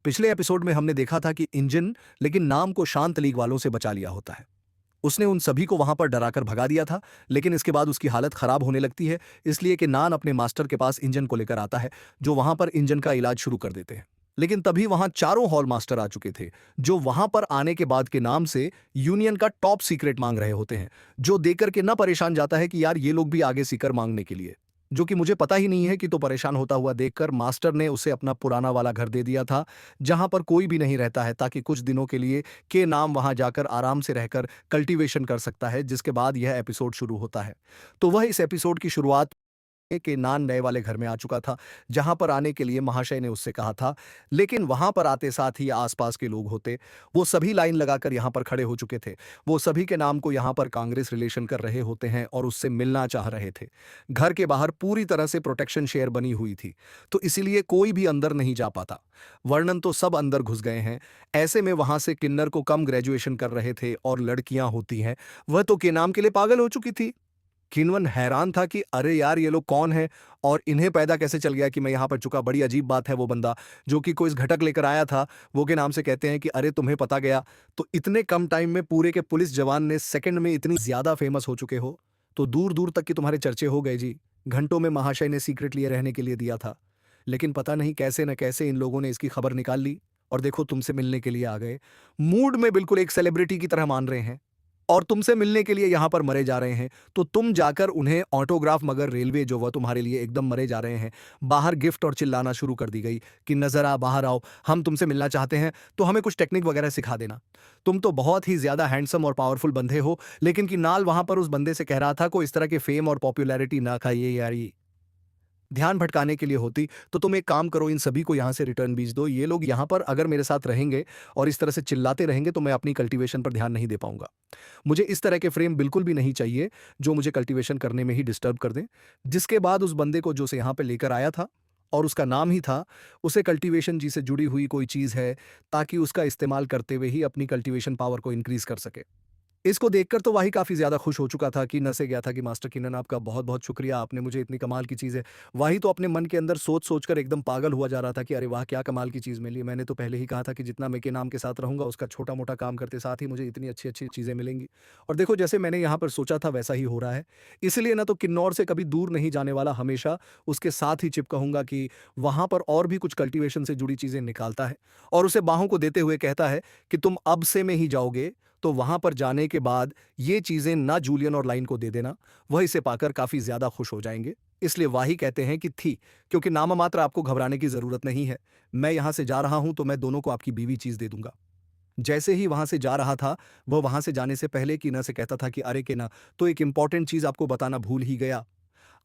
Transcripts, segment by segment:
पिछले एपिसोड में हमने देखा था कि इंजन लेकिन नाम को शांत लीग वालों से बचा लिया होता है। उसने उन सभी को वहां पर डराकर भगा दिया था, लेकिन इसके बाद उसकी हालत खराब होने लगती है, इसलिए कि नान अपने मास्टर के पास इंजन को लेकर आता है, जो वहां पर इंजन का इलाज शुरू कर देते हैं। लेकिन तभी वहां चारों हॉल मास्टर आ चुके थे, जो वहां पर आने के बाद के नाम से यूनियन का टॉप सीक्रेट मांग रहे होते हैं, जो देकर के न परेशान जाता है कि यार ये लोग भी आगे सीकर मांगने के लिए, जो कि मुझे पता ही नहीं है कि तो परेशान होता हुआ देखकर मास्टर ने उसे अपना पुराना वाला घर दे दिया था, जहां पर कोई भी नहीं रहता है, ताकि कुछ दिनों के लिए के नाम वहां जाकर आराम से रहकर कल्टीवेशन कर सकता है, जिसके बाद यह एपिसोड शुरू होता है। तो वह इस एपिसोड की शुरुआत के नान नए वाले घर में आ चुका था, जहां पर आने के लिए महाशय ने उससे कहा था, लेकिन वहां पर आते साथ ही आसपास के लोग होते, वो सभी लाइन लगाकर यहां पर खड़े हो चुके थे। वो सभी के नाम को यहां पर कांग्रेस रिलेशन कर रहे होते हैं और उससे मिलना चाह रहे थे। घर के बाहर पूरी तरह से प्रोटेक्शन शेयर बनी हुई थी, तो इसीलिए कोई भी अंदर नहीं जा पाता, वर्णन तो सब अंदर घुस गए हैं। ऐसे में वहां से किन्नर को कम ग्रेजुएशन कर रहे थे और लड़कियां होती हैं, वह तो के नाम के लिए पागल हो चुकी थी। किन्वन हैरान था कि अरे यार ये लोग कौन है और इन्हें पैदा कैसे चल गया कि मैं यहाँ पर चुका। बड़ी अजीब बात है। वो बंदा जो कि कोई इस घटक लेकर आया था, वो के नाम से कहते हैं कि अरे तुम्हें पता गया। तो इतने कम टाइम में पूरे के पुलिस जवान ने सेकंड में इतनी ज्यादा फेमस हो चुके हो, तो दूर दूर तक की तुम्हारे चर्चे हो गए जी। घंटों में महाशय ने सीक्रेट लिए रहने के लिए दिया था, लेकिन पता नहीं कैसे न कैसे इन लोगों ने इसकी खबर निकाल ली और देखो तुमसे मिलने के लिए आ गए। मूड में बिल्कुल एक सेलिब्रिटी की तरह मान रहे हैं और तुमसे मिलने के लिए यहां पर मरे जा रहे हैं, तो तुम जाकर उन्हें ऑटोग्राफ, मगर रेलवे जो वह तुम्हारे लिए एकदम मरे जा रहे हैं। बाहर गिफ्ट और चिल्लाना शुरू कर दी गई कि नजर आ, बाहर आओ, हम तुमसे मिलना चाहते हैं, तो हमें कुछ टेक्निक वगैरह सिखा देना। तुम तो बहुत ही ज्यादा हैंडसम और पावरफुल बंदे हो। लेकिन कि नाल वहां पर उस बंदे से कह रहा था को इस तरह के फेम और पॉपुलैरिटी ना खाइए यार, ये ध्यान भटकाने के लिए होती, तो तुम एक काम करो, इन सभी को यहाँ से रिटर्न भेज दो। ये लोग यहाँ पर अगर मेरे साथ रहेंगे और इस तरह से चिल्लाते रहेंगे, तो मैं अपनी कल्टीवेशन पर ध्यान नहीं दे पाऊंगा। मुझे इस तरह के फ्रेम बिल्कुल भी नहीं चाहिए जो मुझे कल्टीवेशन करने में ही डिस्टर्ब कर दें। जिसके बाद उस बंदे को जो से यहाँ पे लेकर आया था और उसका नाम ही था, उसे कल्टीवेशन जी से जुड़ी हुई कोई चीज़ है, ताकि उसका इस्तेमाल करते हुए ही अपनी कल्टीवेशन पावर को इंक्रीज कर सके। इसको देखकर तो वाही काफ़ी ज़्यादा खुश हो चुका था कि न से गया था कि मास्टर किनन आपका बहुत-बहुत शुक्रिया, आपने मुझे इतनी कमाल की चीज़ है। वाही तो अपने मन के अंदर सोच-सोच कर एकदम पागल हुआ जा रहा था कि अरे वाह! क्या कमाल की चीज़ मिली है। मैंने तो पहले ही कहा था कि जितना मैं के नाम के साथ रहूँगा, उसका छोटा-मोटा काम करते साथ ही मुझे इतनी अच्छी-अच्छी चीज़ें मिलेंगी। और देखो जैसे मैंने यहाँ पर सोचा था वैसा ही हो रहा है। इसलिए ना तो किन्नौर से कभी दूर नहीं जाने वाला, हमेशा उसके साथ ही चिपका कि वहाँ पर और भी कुछ कल्टीवेशन से जुड़ी चीज़ें निकालता है और उसे बाहों को देते हुए कहता है कि तुम अब से में ही जाओगे, तो वहां पर जाने के बाद ये चीजें ना जूलियन और लाइन को दे देना, वह इसे पाकर काफी ज्यादा खुश हो जाएंगे। इसलिए वाही कहते हैं कि थी, क्योंकि नाम मात्र आपको घबराने की जरूरत नहीं है। मैं यहां से जा रहा हूं तो मैं दोनों को आपकी बीवी चीज दे दूंगा। जैसे ही वहां से जा रहा था, वह वहां से जाने से पहले कीना से कहता था कि अरे केना, तो एक इंपॉर्टेंट चीज आपको बताना भूल ही गया।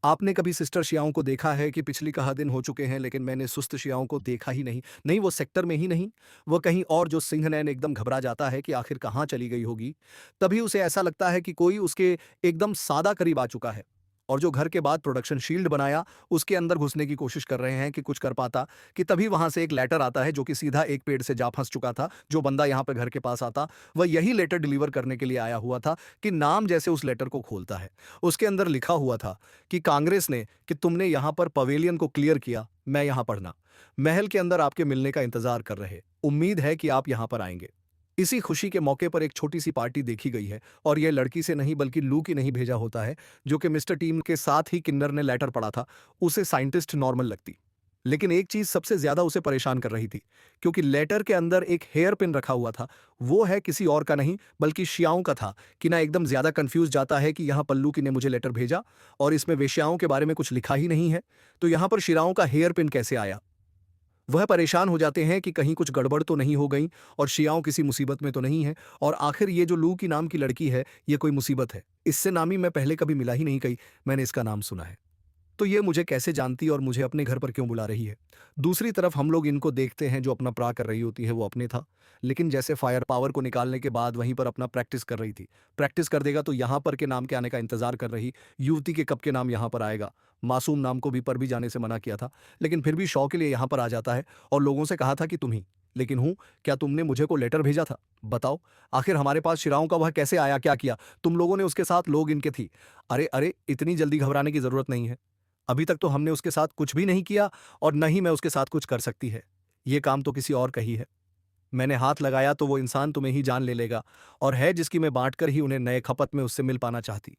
आपने कभी सिस्टर शियाओं को देखा है कि पिछली कहा दिन हो चुके हैं, लेकिन मैंने सुस्त शियाओं को देखा ही नहीं। नहीं, वो सेक्टर में ही नहीं, वो कहीं और। जो सिंहनैन एकदम घबरा जाता है कि आखिर कहाँ चली गई होगी। तभी उसे ऐसा लगता है कि कोई उसके एकदम सादा करीब आ चुका है और जो घर के बाद प्रोडक्शन शील्ड बनाया, उसके अंदर घुसने की कोशिश कर रहे हैं कि कुछ कर पाता, कि तभी वहां से एक लेटर आता है जो कि सीधा एक पेड़ से जा फंस चुका था। जो बंदा यहाँ पे घर के पास आता, वह यही लेटर डिलीवर करने के लिए आया हुआ था। कि नाम जैसे उस लेटर को खोलता है, उसके अंदर लिखा हुआ था कि कांग्रेस ने, कि तुमने यहां पर पवेलियन को क्लियर किया, मैं यहां पढ़ना, महल के अंदर आपके मिलने का इंतजार कर रहे, उम्मीद है कि आप यहां पर आएंगे। इसी खुशी के मौके पर एक छोटी सी पार्टी देखी गई है और यह लड़की से नहीं बल्कि लू की नहीं भेजा होता है, जो कि मिस्टर टीम के साथ ही किन्नर ने लेटर पढ़ा था। उसे साइंटिस्ट नॉर्मल लगती, लेकिन एक चीज सबसे ज्यादा उसे परेशान कर रही थी, क्योंकि लेटर के अंदर एक हेयर पिन रखा हुआ था। वो है किसी और का नहीं बल्कि शियाओं का था। कि ना एकदम ज्यादा कंफ्यूज जाता है कि यहाँ पल्लू की ने मुझे लेटर भेजा और इसमें वेश्याओं के बारे में कुछ लिखा ही नहीं है, तो यहाँ पर शिराओं का हेयर पिन कैसे आया। वह परेशान हो जाते हैं कि कहीं कुछ गड़बड़ तो नहीं हो गई और शियाओं किसी मुसीबत में तो नहीं है, और आखिर ये जो लू की नाम की लड़की है, ये कोई मुसीबत है। इससे नामी मैं पहले कभी मिला ही नहीं, कहीं मैंने इसका नाम सुना है, तो ये मुझे कैसे जानती और मुझे अपने घर पर क्यों बुला रही है। दूसरी तरफ हम लोग इनको देखते हैं, जो अपना प्रा कर रही होती है वो अपने था, लेकिन जैसे फायर पावर को निकालने के बाद वहीं पर अपना प्रैक्टिस कर रही थी। प्रैक्टिस कर देगा तो यहाँ पर के नाम के आने का इंतजार कर रही युवती के कब के नाम यहाँ पर आएगा। मासूम नाम को भी पर भी जाने से मना किया था, लेकिन फिर भी शौ के लिए यहाँ पर आ जाता है और लोगों से कहा था कि तुम ही, लेकिन हूँ क्या, तुमने मुझे को लेटर भेजा था, बताओ आखिर हमारे पास शिराओं का वह कैसे आया, क्या किया तुम लोगों ने उसके साथ, लोग इनके थी। अरे अरे, इतनी जल्दी घबराने की जरूरत नहीं है, अभी तक तो हमने उसके साथ कुछ भी नहीं किया और न ही मैं उसके साथ कुछ कर सकती है। ये काम तो किसी और का ही है। मैंने हाथ लगाया तो वो इंसान तुम्हें ही जान ले लेगा, और है जिसकी मैं बांटकर ही उन्हें नए खपत में उससे मिल पाना चाहती।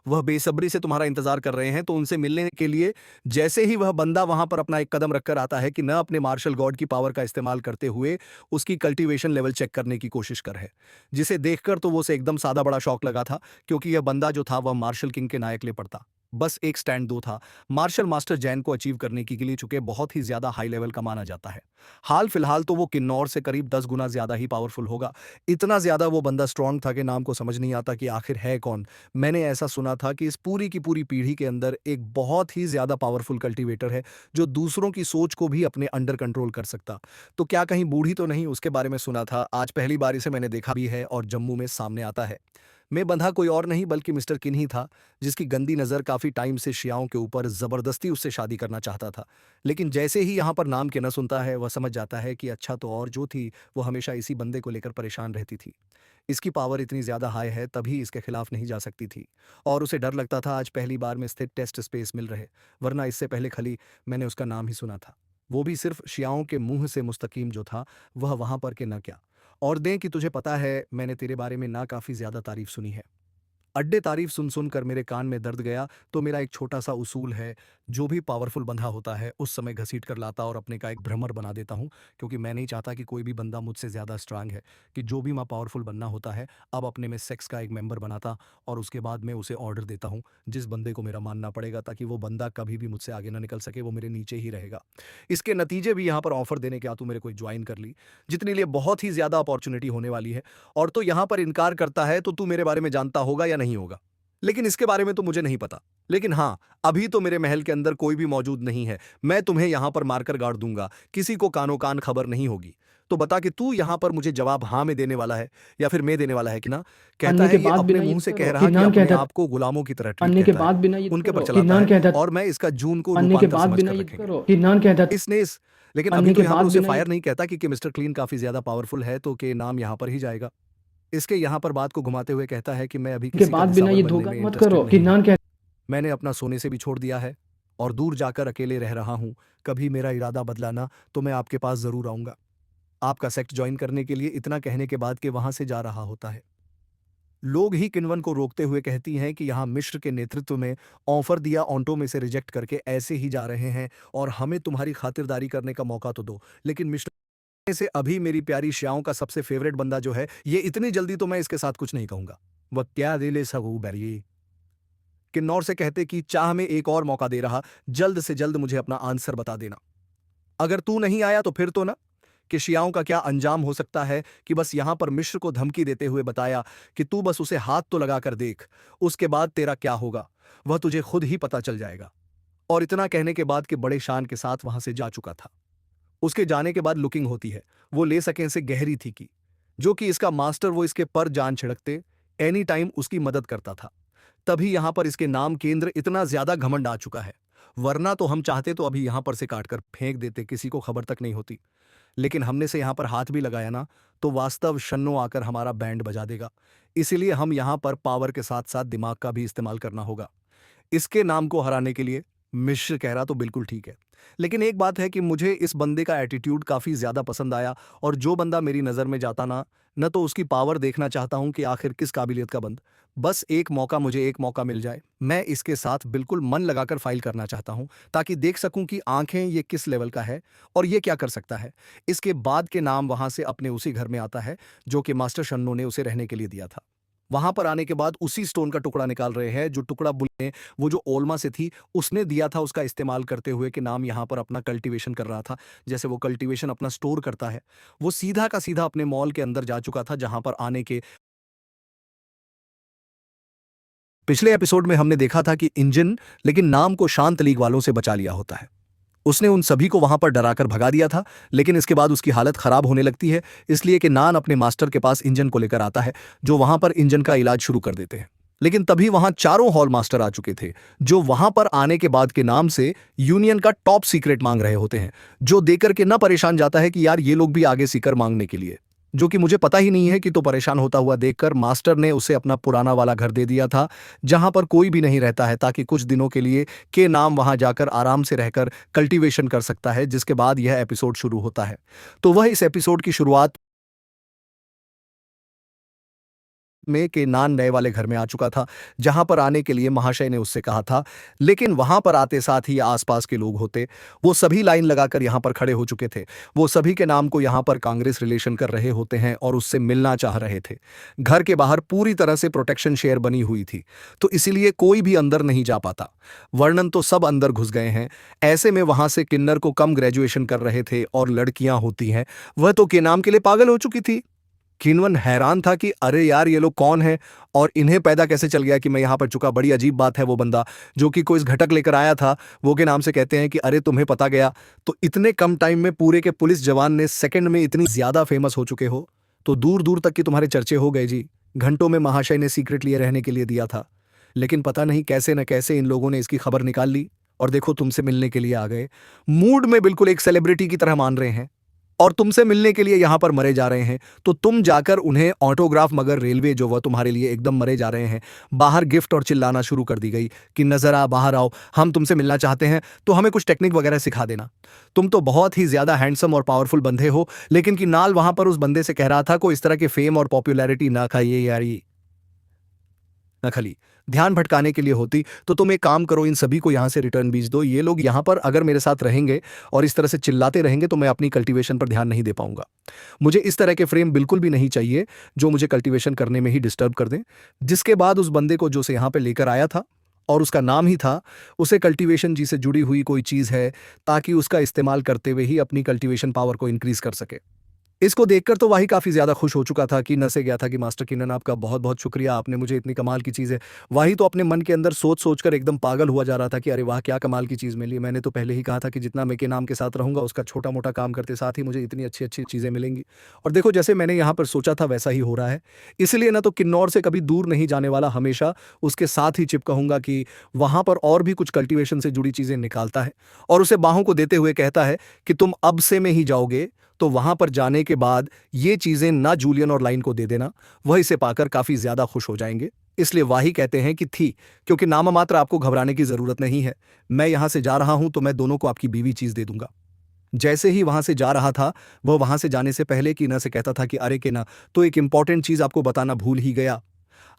वह बेसब्री से तुम्हारा इंतजार कर रहे हैं, तो उनसे मिलने के लिए जैसे ही वह बंदा वहां पर अपना एक कदम रखकर आता है कि न अपने मार्शल गॉड की पावर का इस्तेमाल करते हुए उसकी कल्टीवेशन लेवल चेक करने की कोशिश कर है, जिसे देखकर तो वो उसे एकदम सादा बड़ा शौक लगा था, क्योंकि यह बंदा जो था वह मार्शल किंग के नायक ले पड़ता। बस एक स्टैंड दो था। मार्शल मास्टर जैन को अचीव करने के लिए चुके बहुत ही ज्यादा हाई लेवल का माना जाता है। हाल फिलहाल तो वो किन्नौर से करीब 10 गुना ज्यादा ही पावरफुल होगा। इतना ज्यादा वो बंदा स्ट्रांग था कि नाम को समझ नहीं आता कि आखिर है कौन। मैंने ऐसा सुना था कि इस पूरी की पूरी पीढ़ी के अंदर एक बहुत ही ज्यादा पावरफुल कल्टीवेटर है, जो दूसरों की सोच को भी अपने अंडर कंट्रोल कर सकता। तो क्या कहीं बूढ़ी तो नहीं, उसके बारे में सुना था। आज पहली बार इसे मैंने देखा भी है और जम्मू में सामने आता है। मैं बंधा कोई और नहीं बल्कि मिस्टर किन ही था, जिसकी गंदी नज़र काफ़ी टाइम से शियाओं के ऊपर ज़बरदस्ती उससे शादी करना चाहता था। लेकिन जैसे ही यहाँ पर नाम के न सुनता है, वह समझ जाता है कि अच्छा तो और जो थी, वो हमेशा इसी बंदे को लेकर परेशान रहती थी। इसकी पावर इतनी ज़्यादा हाई है, तभी इसके खिलाफ नहीं जा सकती थी। और उसे डर लगता था आज पहली बार में स्थित टेस्ट स्पेस मिल रहे, वरना इससे पहले खली मैंने उसका नाम ही सुना था। वो भी सिर्फ शियाओं के मुंह से मुस्तकीम जो था, वह वहाँ पर के न क्या। और दें कि तुझे पता है, मैंने तेरे बारे में ना काफ़ी ज़्यादा तारीफ सुनी है। अड्डे तारीफ सुन सुनकर मेरे कान में दर्द गया। तो मेरा एक छोटा सा उसूल है, जो भी पावरफुल बंधा होता है उस समय घसीट कर लाता और अपने का एक भ्रमर बना देता हूँ, क्योंकि मैं नहीं चाहता कि कोई भी बंदा मुझसे ज़्यादा स्ट्रांग है, कि जो भी मैं पावरफुल बनना होता है अब अपने में सेक्स का एक मेंबर बनाता, और उसके बाद मैं उसे ऑर्डर देता हूँ जिस बंदे को मेरा मानना पड़ेगा, ताकि वो बंदा कभी भी मुझसे आगे ना निकल सके, वो मेरे नीचे ही रहेगा। इसके नतीजे भी यहाँ पर ऑफर देने के आ तू मेरे को ज्वाइन कर ली, जितने लिए बहुत ही ज़्यादा अपॉर्चुनिटी होने वाली है। और तो यहाँ पर इनकार करता है, तो तू मेरे बारे में जानता होगा या नहीं होगा, लेकिन इसके बारे में तो मुझे नहीं पता। लेकिन हाँ, अभी तो मेरे महल के अंदर कोई भी मौजूद नहीं है। मैं तुम्हें यहाँ पर मारकर गाड़ दूंगा, किसी को कानो कान खबर नहीं होगी। तो बता कि तू यहाँ पर मुझे जवाब हाँ में देने वाला है या फिर मैं देने वाला है कि ना। कहता मानने के है ये बाद भी अपने ना ये मुंह से कह करो, रहा कि इरनान अपने कहता आप को गुलामों की तरह ट्रीट मानने के कहता है, बाद भी ना ये उनके पर करो, चलाता इरनान है, कहता और मैं इसका जून को मानने के रूपांतर बाद समझ भी ना कर ये रखेंगे। करो, इरनान कहता इसने इस लेकिन अभी मानने तो के यहाँ पर बाद उसे भी ना ये फायर नहीं कहता कि मिस्टर क्लीन काफी ज्यादा पावरफुल है, तो के नाम यहाँ पर ही जाएगा। इसके यहाँ पर बात को घुमाते हुए कहता है कि मैं अभी के किसी का बाद भी ना दिसावर ये बनने धोखा में मत इंटरेस्टेड करो, नहीं हूँ। इरनान कहता मैंने अपना सोने से भी छोड़ दिया है और दूर जाकर अकेले रह रहा हूँ। कभी मेरा इरादा बदला ना तो मैं आपके पास ज़रूर आऊँगा। आपका सेक्ट जॉइन करने के लिए इतना कहने के बाद कि वहाँ से जा रहा होता है। लोग ही किन्वन को रोकते हुए कहती हैं कि यहाँ मिश्र के नेतृत्व में ऑफर दिया ऑन्टो में से रिजेक्ट करके ऐसे ही जा रहे हैं, और हमें तुम्हारी खातिरदारी करने का मौका तो दो। लेकिन मिश्र में से अभी मेरी प्यारी श्याओं का सबसे फेवरेट बंदा जो है, ये इतनी जल्दी तो मैं इसके साथ कुछ नहीं कहूँगा। वह क्या दिले सगू बैरिए किन्नौर से कहते कि चाह में एक और मौका दे रहा, जल्द से जल्द मुझे अपना आंसर बता देना। अगर तू नहीं आया तो फिर तो ना, कि शियाओं का क्या अंजाम हो सकता है, कि बस यहां पर मिश्र को धमकी देते हुए बताया कि तू बस उसे हाथ तो लगा कर देख, उसके बाद तेरा क्या होगा वह तुझे खुद ही पता चल जाएगा। और इतना कहने के बाद कि बड़े शान के साथ वहां से जा चुका था। उसके जाने के बाद लुकिंग होती है, वो ले सकें से गहरी थी कि जो कि इसका मास्टर वो इसके पर जान छिड़कते एनी टाइम उसकी मदद करता था। तभी यहां पर इसके नाम केंद्र इतना ज्यादा घमंड आ चुका है, वरना तो हम चाहते तो अभी यहां पर से काटकर फेंक देते, किसी को खबर तक नहीं होती। लेकिन हमने से यहां पर हाथ भी लगाया ना, तो वास्तव शन्नो आकर हमारा बैंड बजा देगा। इसीलिए हम यहां पर पावर के साथ साथ दिमाग का भी इस्तेमाल करना होगा इसके नाम को हराने के लिए। मिश्र कह रहा तो बिल्कुल ठीक है, लेकिन एक बात है कि मुझे इस बंदे का एटीट्यूड काफी ज्यादा पसंद आया, और जो बंदा मेरी नजर में जाता ना, न तो उसकी पावर देखना चाहता हूं कि आखिर किस काबिलियत का बंद। बस एक मौका, मुझे एक मौका मिल जाए, मैं इसके साथ बिल्कुल मन लगाकर फाइल करना चाहता हूं, ताकि देख सकूं कि आंखें ये किस लेवल का है और ये क्या कर सकता है। इसके बाद के नाम वहां से अपने उसी घर में आता है जो कि मास्टर शन्नो ने उसे रहने के लिए दिया था। वहां पर आने के बाद उसी स्टोन का टुकड़ा निकाल रहे हैं, जो टुकड़ा बुल ने वो जो ओल्मा से थी उसने दिया था, उसका इस्तेमाल करते हुए कि नाम यहाँ पर अपना कल्टीवेशन कर रहा था। जैसे वो कल्टीवेशन अपना स्टोर करता है, वो सीधा का सीधा अपने मॉल के अंदर जा चुका था, जहां पर आने के पिछले एपिसोड में हमने देखा था कि इंजन लेकिन नाम को शांत लीग वालों से बचा लिया होता है। उसने उन सभी को वहां पर डराकर भगा दिया था, लेकिन इसके बाद उसकी हालत खराब होने लगती है, इसलिए कि नान अपने मास्टर के पास इंजन को लेकर आता है, जो वहां पर इंजन का इलाज शुरू कर देते हैं। लेकिन तभी वहां चारों हॉल मास्टर आ चुके थे, जो वहां पर आने के बाद के नाम से यूनियन का टॉप सीक्रेट मांग रहे होते हैं, जो देकर के न परेशान जाता है कि यार ये लोग भी आगे सीकर मांगने के लिए। जो कि मुझे पता ही नहीं है कि। तो परेशान होता हुआ देखकर मास्टर ने उसे अपना पुराना वाला घर दे दिया था, जहां पर कोई भी नहीं रहता है, ताकि कुछ दिनों के लिए के नाम वहां जाकर आराम से रहकर कल्टीवेशन कर सकता है, जिसके बाद यह एपिसोड शुरू होता है। तो वह इस एपिसोड की शुरुआत में के नान नए वाले घर में आ चुका था, जहां पर आने के लिए महाशय ने उससे कहा था, लेकिन वहां पर आते साथ ही आसपास के लोग होते, वो सभी लाइन लगाकर यहां पर खड़े हो चुके थे। वो सभी के नाम को यहां पर कांग्रेस रिलेशन कर रहे होते हैं और उससे मिलना चाह रहे थे। घर के बाहर पूरी तरह से प्रोटेक्शन शेयर बनी हुई थी, तो इसीलिए कोई भी अंदर नहीं जा पाता। वर्णन तो सब अंदर घुस गए हैं। ऐसे में वहां से किन्नर को कम ग्रेजुएशन कर रहे थे और लड़कियां होती हैं, वह तो के नाम के लिए पागल हो चुकी थी। किन्वन हैरान था कि अरे यार, ये लोग कौन है और इन्हें पैदा कैसे चल गया कि मैं यहाँ पर चुका। बड़ी अजीब बात है। वो बंदा जो कि कोई इस घटक लेकर आया था, वो के नाम से कहते हैं कि अरे तुम्हें पता गया। तो इतने कम टाइम में पूरे के पुलिस जवान ने सेकंड में इतनी ज्यादा फेमस हो चुके हो, तो दूर दूर तक की तुम्हारे चर्चे हो गए जी। घंटों में महाशय ने सीक्रेट लिए रहने के लिए दिया था, लेकिन पता नहीं कैसे न कैसे इन लोगों ने इसकी खबर निकाल ली और देखो तुमसे मिलने के लिए आ गए। मूड में बिल्कुल एक सेलिब्रिटी की तरह मान रहे हैं और तुमसे मिलने के लिए यहां पर मरे जा रहे हैं। तो तुम जाकर उन्हें ऑटोग्राफ, मगर रेलवे जो वह तुम्हारे लिए एकदम मरे जा रहे हैं, बाहर गिफ्ट और चिल्लाना शुरू कर दी गई कि नजर आ, बाहर आओ, हम तुमसे मिलना चाहते हैं, तो हमें कुछ टेक्निक वगैरह सिखा देना। तुम तो बहुत ही ज्यादा हैंडसम और पावरफुल बंदे हो। लेकिन कि नाल वहां पर उस बंदे से कह रहा था को इस तरह के फेम और पॉपुलैरिटी ना खाइए यार, ये नखली ध्यान भटकाने के लिए होती। तो तुम एक काम करो, इन सभी को यहां से रिटर्न भेज दो। ये लोग यहां पर अगर मेरे साथ रहेंगे और इस तरह से चिल्लाते रहेंगे तो मैं अपनी कल्टीवेशन पर ध्यान नहीं दे पाऊंगा। मुझे इस तरह के फ्रेम बिल्कुल भी नहीं चाहिए जो मुझे कल्टीवेशन करने में ही डिस्टर्ब कर दें। जिसके बाद उस बंदे को जो से यहां पर लेकर आया था और उसका नाम ही था, उसे कल्टीवेशन जी से जुड़ी हुई कोई चीज है, ताकि उसका इस्तेमाल करते हुए ही अपनी कल्टीवेशन पावर को इंक्रीज कर सके। इसको देखकर तो वाही काफ़ी ज़्यादा खुश हो चुका था कि नसे गया था कि मास्टर किन्नन, आपका बहुत-बहुत शुक्रिया, आपने मुझे इतनी कमाल की चीज़ है। वाही तो अपने मन के अंदर सोच-सोच कर एकदम पागल हुआ जा रहा था कि अरे वाह! क्या कमाल की चीज़ मिली। मैंने तो पहले ही कहा था कि जितना मैं के नाम के साथ रहूँगा, उसका छोटा-मोटा काम करते साथ ही मुझे इतनी अच्छी-अच्छी चीज़ें मिलेंगी। और देखो, जैसे मैंने यहाँ पर सोचा था वैसा ही हो रहा है। इसलिए ना तो किन्नौर से कभी दूर नहीं जाने वाला, हमेशा उसके साथ ही चिपकाऊँगा कि वहाँ पर और भी कुछ कल्टीवेशन से जुड़ी चीज़ें निकालता है और उसे बाहों को देते हुए कहता है कि तुम अब से में ही जाओगे, तो वहां पर जाने के बाद ये चीजें ना जूलियन और लाइन को दे देना। वह इसे पाकर काफी ज्यादा खुश हो जाएंगे। इसलिए वाही कहते हैं कि थी, क्योंकि नाम मात्र आपको घबराने की जरूरत नहीं है। मैं यहां से जा रहा हूं तो मैं दोनों को आपकी बीवी चीज दे दूंगा। जैसे ही वहां से जा रहा था, वह वहां से जाने से पहले कीना से कहता था कि अरे केना, तो एक इंपॉर्टेंट चीज आपको बताना भूल ही गया।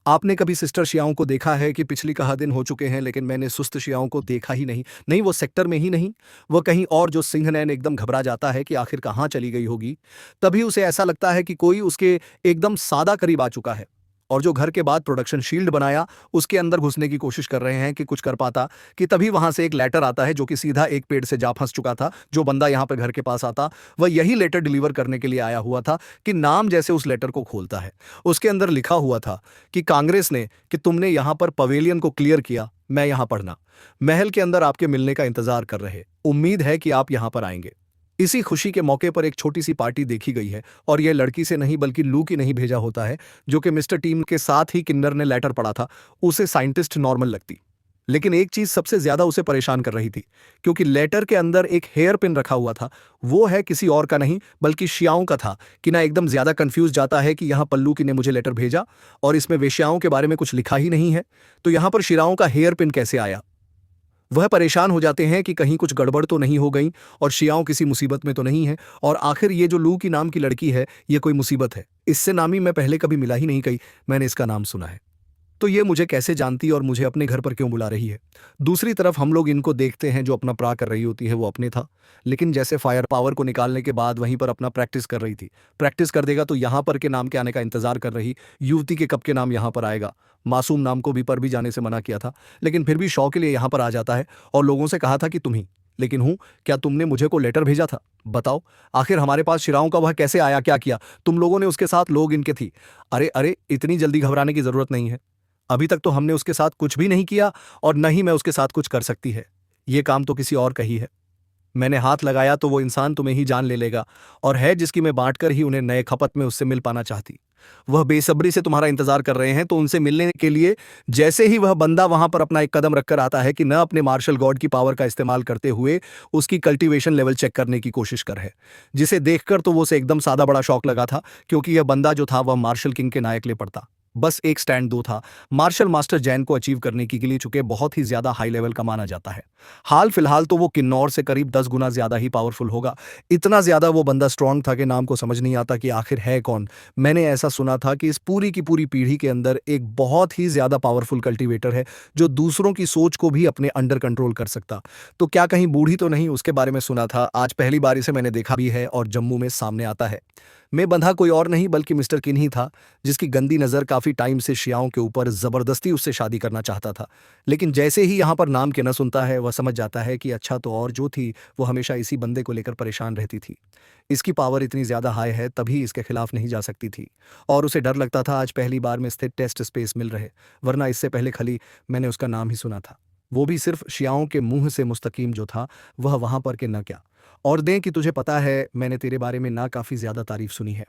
आपने कभी सिस्टर शियाओं को देखा है कि पिछली कहा दिन हो चुके हैं, लेकिन मैंने सुस्त शियाओं को देखा ही नहीं। नहीं, वो सेक्टर में ही नहीं, वह कहीं और। जो सिंहनैन एकदम घबरा जाता है कि आखिर कहाँ चली गई होगी। तभी उसे ऐसा लगता है कि कोई उसके एकदम सादा करीब आ चुका है और जो घर के बाद प्रोडक्शन शील्ड बनाया, उसके अंदर घुसने की कोशिश कर रहे हैं कि कुछ कर पाता, कि तभी वहां से एक लेटर आता है जो कि सीधा एक पेड़ से जा फंस चुका था। जो बंदा यहाँ पे घर के पास आता, वह यही लेटर डिलीवर करने के लिए आया हुआ था कि नाम जैसे उस लेटर को खोलता है, उसके अंदर लिखा हुआ था कि कांग्रेस ने, कि तुमने यहाँ पर पवेलियन को क्लियर किया, मैं यहाँ पढ़ना, महल के अंदर आपके मिलने का इंतजार कर रहे, उम्मीद है कि आप यहाँ पर आएंगे। इसी खुशी के मौके पर एक छोटी सी पार्टी देखी गई है और यह लड़की से नहीं बल्कि लू की नहीं भेजा होता है, जो कि मिस्टर टीम के साथ ही किन्नर ने लेटर पढ़ा था। उसे साइंटिस्ट नॉर्मल लगती, लेकिन एक चीज सबसे ज्यादा उसे परेशान कर रही थी, क्योंकि लेटर के अंदर एक हेयर पिन रखा हुआ था। वो है किसी और का नहीं बल्कि शियाओं का था। कि ना एकदम ज्यादा कंफ्यूज जाता है कि यहाँ पल्लू की ने मुझे लेटर भेजा और इसमें वेश्याओं के बारे में कुछ लिखा ही नहीं है, तो यहाँ पर शिराओं का हेयर पिन कैसे आया। वह परेशान हो जाते हैं कि कहीं कुछ गड़बड़ तो नहीं हो गई और शियाओं किसी मुसीबत में तो नहीं है, और आखिर ये जो लू की नाम की लड़की है, ये कोई मुसीबत है। इससे नामी मैं पहले कभी मिला ही नहीं, कहीं मैंने इसका नाम सुना है, तो ये मुझे कैसे जानती और मुझे अपने घर पर क्यों बुला रही है। दूसरी तरफ हम लोग इनको देखते हैं, जो अपना प्रा कर रही होती है वो अपने था, लेकिन जैसे फायर पावर को निकालने के बाद वहीं पर अपना प्रैक्टिस कर रही थी। प्रैक्टिस कर देगा तो यहाँ पर के नाम के आने का इंतजार कर रही युवती के कब के नाम यहाँ पर आएगा। मासूम नाम को भी पर भी जाने से मना किया था, लेकिन फिर भी शौ के लिए यहाँ पर आ जाता है और लोगों से कहा था कि तुम ही, लेकिन हूं क्या, तुमने मुझे को लेटर भेजा था, बताओ आखिर हमारे पास शिराओं का वह कैसे आया, क्या किया तुम लोगों ने उसके साथ, लोग इनके थी। अरे अरे, इतनी जल्दी घबराने की जरूरत नहीं है, अभी तक तो हमने उसके साथ कुछ भी नहीं किया और न ही मैं उसके साथ कुछ कर सकती है। ये काम तो किसी और का ही है। मैंने हाथ लगाया तो वो इंसान तुम्हें ही जान ले लेगा, और है जिसकी मैं बांट कर ही उन्हें नए खपत में उससे मिल पाना चाहती। वह बेसब्री से तुम्हारा इंतजार कर रहे हैं, तो उनसे मिलने के लिए जैसे ही वह बंदा वहां पर अपना एक कदम रखकर आता है कि न अपने मार्शल गॉड की पावर का इस्तेमाल करते हुए उसकी कल्टीवेशन लेवल चेक करने की कोशिश कर है, जिसे देखकर तो वो उसे एकदम सादा बड़ा शौक लगा था, क्योंकि यह बंदा जो था वह मार्शल किंग के नायक ले पड़ता। बस एक स्टैंड दो था। मार्शल मास्टर जैन को अचीव करने के लिए चुके बहुत ही ज्यादा हाई लेवल का माना जाता है। हाल फिलहाल तो वो किन्नौर से करीब 10 गुना ज्यादा ही पावरफुल होगा। इतना ज्यादा वो बंदा स्ट्रांग था कि नाम को समझ नहीं आता कि आखिर है कौन। मैंने ऐसा सुना था कि इस पूरी की पूरी पीढ़ी के अंदर एक बहुत ही ज्यादा पावरफुल कल्टीवेटर है, जो दूसरों की सोच को भी अपने अंडर कंट्रोल कर सकता। तो क्या कहीं बूढ़ी तो नहीं, उसके बारे में सुना था। आज पहली बार इसे मैंने देखा भी है और जम्मू में सामने आता है। मैं बंधा कोई और नहीं बल्कि मिस्टर किन ही था, जिसकी गंदी नज़र काफ़ी टाइम से शियाओं के ऊपर ज़बरदस्ती उससे शादी करना चाहता था। लेकिन जैसे ही यहाँ पर नाम के न सुनता है, वह समझ जाता है कि अच्छा तो और जो थी वो हमेशा इसी बंदे को लेकर परेशान रहती थी। इसकी पावर इतनी ज़्यादा हाई है तभी इसके खिलाफ नहीं जा सकती थी, और उसे डर लगता था आज पहली बार में स्थित टेस्ट स्पेस मिल रहे, वरना इससे पहले खाली मैंने उसका नाम ही सुना था। वो भी सिर्फ शियाओं के मुंह से मुस्तकीम जो था, वह वहां पर के न क्या। और दें कि तुझे पता है, मैंने तेरे बारे में ना काफ़ी ज़्यादा तारीफ सुनी है।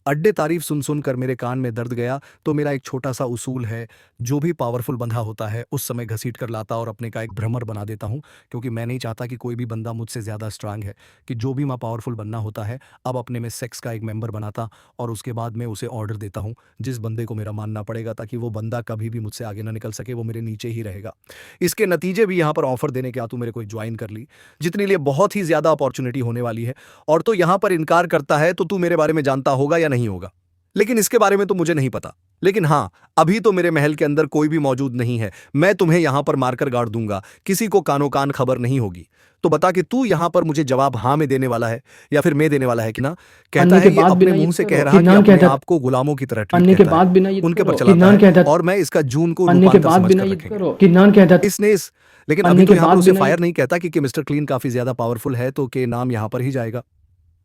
अड्डे तारीफ सुन सुनकर मेरे कान में दर्द गया। तो मेरा एक छोटा सा उसूल है, जो भी पावरफुल बंदा होता है उस समय घसीट कर लाता और अपने का एक भ्रमर बना देता हूँ, क्योंकि मैं नहीं चाहता कि कोई भी बंदा मुझसे ज़्यादा स्ट्रांग है, कि जो भी मैं पावरफुल बनना होता है अब अपने में सेक्स का एक मेंबर बनाता और उसके बाद मैं उसे ऑर्डर देता हूँ जिस बंदे को मेरा मानना पड़ेगा, ताकि वो बंदा कभी भी मुझसे आगे ना निकल सके, वो मेरे नीचे ही रहेगा। इसके नतीजे भी यहाँ पर ऑफर देने के आ तू मेरे को ज्वाइन कर ली, जितने लिए बहुत ही ज़्यादा अपॉर्चुनिटी होने वाली है। और तो यहाँ पर इनकार करता है, तो तू मेरे बारे में जानता होगा या नहीं होगा, लेकिन इसके बारे में तो मुझे नहीं पता। लेकिन हाँ, अभी तो मेरे महल के अंदर कोई भी मौजूद नहीं है। मैं तुम्हें यहां पर मारकर गाड़ दूंगा, किसी को कानो कान खबर नहीं होगी। तो बता कि तू यहां पर मुझे जवाब हाँ में देने वाला है या फिर मैं देने वाला है कि ना। कहता अन्य है के ये बाद अपने बिना ये मुंह से कह करो रहा कि किन्नान अपने कहता आप को गुलामों की तरह ट्रीट अन्य के कहता बाद है, बिना ये उनके पर करो चलाता किन्नान है, कहता और मैं इसका जून को अन्य के रूपांतर बाद समझकर बिना ये रखेंगे। करो किन्नान कहता इसने इस लेकिन अभी अन्य तो के यहाँ पर बाद उसे बिना ये फायर नहीं कहता कि मिस्टर क्लीन काफी ज्यादा पावरफुल है, तो के नाम यहाँ पर ही जाएगा।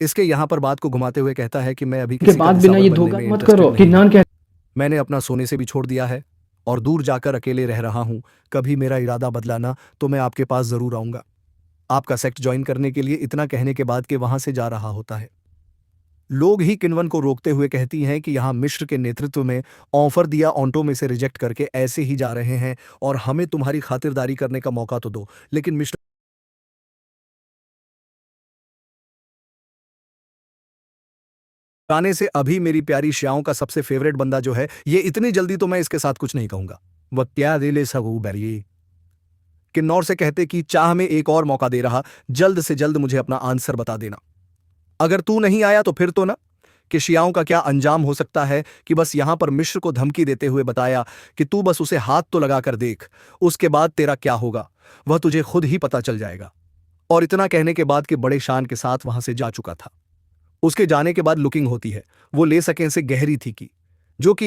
इसके यहाँ पर बात को घुमाते हुए कहता है कि मैं अभी के किसी का बाद बिना दिसावर ये बनने धोखा में मत इंटरेस्टेड करो नहीं हूँ। किन्नान कहता मैंने अपना सोने से भी छोड़ दिया है और दूर जाकर अकेले रह रहा हूँ। कभी मेरा इरादा बदला ना तो मैं आपके पास जरूर आऊंगा। आपका सेक्ट ज्वाइन करने के लिए इतना कहने के बाद कि वहां से जा रहा होता है। लोग ही किन्वन को रोकते हुए कहती हैं कि यहाँ मिश्र के नेतृत्व में ऑफर दिया ऑन्टो में से रिजेक्ट करके ऐसे ही जा रहे हैं, और हमें तुम्हारी खातिरदारी करने का मौका तो दो। लेकिन मिश्र गाने से अभी मेरी प्यारी श्याओं का सबसे फेवरेट बंदा जो है, ये इतनी जल्दी तो मैं इसके साथ कुछ नहीं कहूंगा। वह क्या दिले सगू बैरिए किन्नौर से कहते कि चाह में एक और मौका दे रहा, जल्द से जल्द मुझे अपना आंसर बता देना। अगर तू नहीं आया तो फिर तो ना, कि शियाओं का क्या अंजाम हो सकता है कि बस यहां पर मिश्र को धमकी देते हुए बताया कि तू बस उसे हाथ तो लगा कर देख, उसके बाद तेरा क्या होगा वह तुझे खुद ही पता चल जाएगा। और इतना कहने के बाद कि बड़े शान के साथ वहां से जा चुका था। उसके जाने के बाद लुकिंग होती है, वो ले सकें से गहरी थी कि जो कि